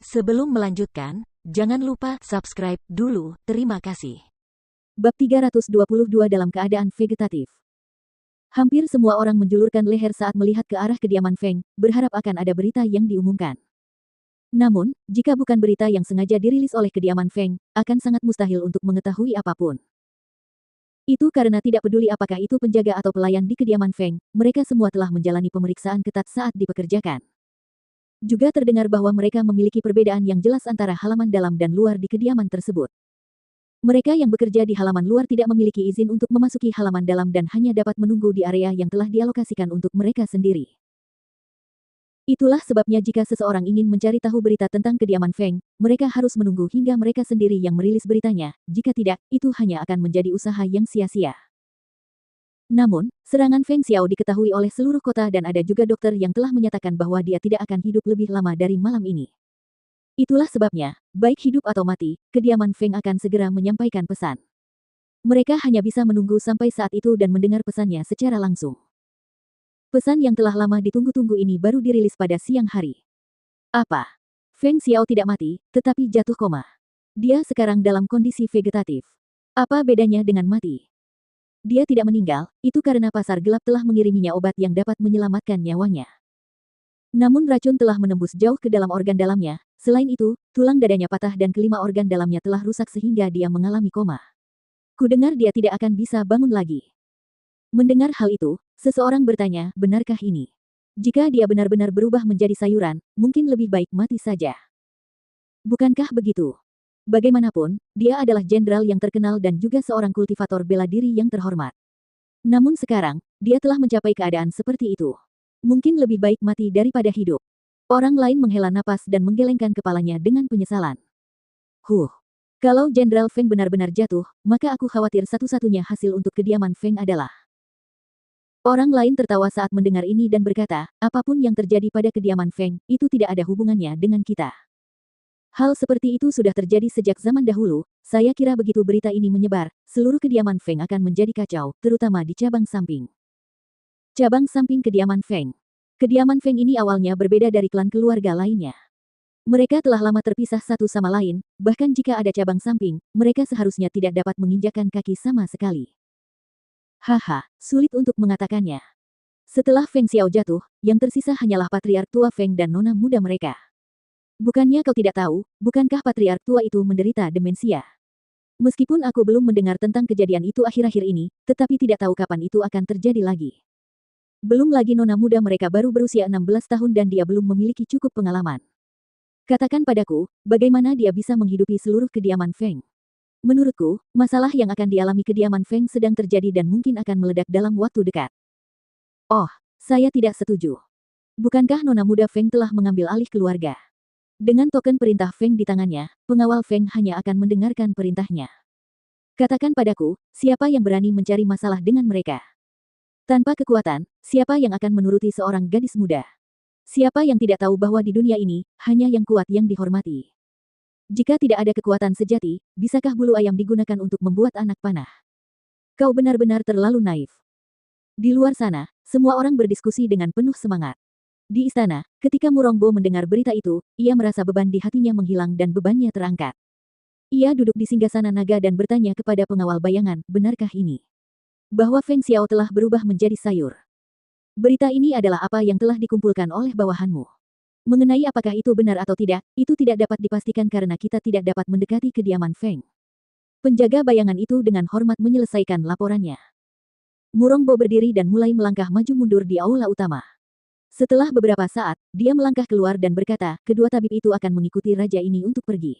Sebelum melanjutkan, jangan lupa subscribe dulu, terima kasih. Bab 322 dalam keadaan vegetatif. Hampir semua orang menjulurkan leher saat melihat ke arah kediaman Feng, berharap akan ada berita yang diumumkan. Namun, jika bukan berita yang sengaja dirilis oleh kediaman Feng, akan sangat mustahil untuk mengetahui apapun. Itu karena tidak peduli apakah itu penjaga atau pelayan di kediaman Feng, mereka semua telah menjalani pemeriksaan ketat saat dipekerjakan. Juga terdengar bahwa mereka memiliki perbedaan yang jelas antara halaman dalam dan luar di kediaman tersebut. Mereka yang bekerja di halaman luar tidak memiliki izin untuk memasuki halaman dalam dan hanya dapat menunggu di area yang telah dialokasikan untuk mereka sendiri. Itulah sebabnya jika seseorang ingin mencari tahu berita tentang kediaman Feng, mereka harus menunggu hingga mereka sendiri yang merilis beritanya, jika tidak, itu hanya akan menjadi usaha yang sia-sia. Namun, serangan Feng Xiao diketahui oleh seluruh kota dan ada juga dokter yang telah menyatakan bahwa dia tidak akan hidup lebih lama dari malam ini. Itulah sebabnya, baik hidup atau mati, kediaman Feng akan segera menyampaikan pesan. Mereka hanya bisa menunggu sampai saat itu dan mendengar pesannya secara langsung. Pesan yang telah lama ditunggu-tunggu ini baru dirilis pada siang hari. Apa? Feng Xiao tidak mati, tetapi jatuh koma. Dia sekarang dalam kondisi vegetatif. Apa bedanya dengan mati? Dia tidak meninggal, itu karena pasar gelap telah mengiriminya obat yang dapat menyelamatkan nyawanya. Namun racun telah menembus jauh ke dalam organ dalamnya, selain itu, tulang dadanya patah dan kelima organ dalamnya telah rusak sehingga dia mengalami koma. Kudengar dia tidak akan bisa bangun lagi. Mendengar hal itu, seseorang bertanya, benarkah ini? Jika dia benar-benar berubah menjadi sayuran, mungkin lebih baik mati saja. Bukankah begitu? Bagaimanapun, dia adalah jenderal yang terkenal dan juga seorang kultivator bela diri yang terhormat. Namun sekarang, dia telah mencapai keadaan seperti itu. Mungkin lebih baik mati daripada hidup. Orang lain menghela napas dan menggelengkan kepalanya dengan penyesalan. Kalau Jenderal Feng benar-benar jatuh, maka aku khawatir satu-satunya hasil untuk kediaman Feng adalah. Orang lain tertawa saat mendengar ini dan berkata, apapun yang terjadi pada kediaman Feng, itu tidak ada hubungannya dengan kita. Hal seperti itu sudah terjadi sejak zaman dahulu, saya kira begitu berita ini menyebar, seluruh kediaman Feng akan menjadi kacau, terutama di cabang samping. Cabang samping kediaman Feng. Kediaman Feng ini awalnya berbeda dari klan keluarga lainnya. Mereka telah lama terpisah satu sama lain, bahkan jika ada cabang samping, mereka seharusnya tidak dapat menginjakkan kaki sama sekali. Haha, sulit untuk mengatakannya. Setelah Feng Xiao jatuh, yang tersisa hanyalah patriark tua Feng dan nona muda mereka. Bukannya kau tidak tahu, bukankah patriark tua itu menderita demensia? Meskipun aku belum mendengar tentang kejadian itu akhir-akhir ini, tetapi tidak tahu kapan itu akan terjadi lagi. Belum lagi nona muda mereka baru berusia 16 tahun dan dia belum memiliki cukup pengalaman. Katakan padaku, bagaimana dia bisa menghidupi seluruh kediaman Feng? Menurutku, masalah yang akan dialami kediaman Feng sedang terjadi dan mungkin akan meledak dalam waktu dekat. Oh, saya tidak setuju. Bukankah nona muda Feng telah mengambil alih keluarga? Dengan token perintah Feng di tangannya, pengawal Feng hanya akan mendengarkan perintahnya. Katakan padaku, siapa yang berani mencari masalah dengan mereka? Tanpa kekuatan, siapa yang akan menuruti seorang gadis muda? Siapa yang tidak tahu bahwa di dunia ini, hanya yang kuat yang dihormati? Jika tidak ada kekuatan sejati, bisakah bulu ayam digunakan untuk membuat anak panah? Kau benar-benar terlalu naif. Di luar sana, semua orang berdiskusi dengan penuh semangat. Di istana, ketika Murongbo mendengar berita itu, ia merasa beban di hatinya menghilang dan bebannya terangkat. Ia duduk di singgasana naga dan bertanya kepada pengawal bayangan, benarkah ini? Bahwa Feng Xiao telah berubah menjadi sayur. Berita ini adalah apa yang telah dikumpulkan oleh bawahanmu. Mengenai apakah itu benar atau tidak, itu tidak dapat dipastikan karena kita tidak dapat mendekati kediaman Feng. Penjaga bayangan itu dengan hormat menyelesaikan laporannya. Murongbo berdiri dan mulai melangkah maju mundur di aula utama. Setelah beberapa saat, dia melangkah keluar dan berkata, kedua tabib itu akan mengikuti raja ini untuk pergi.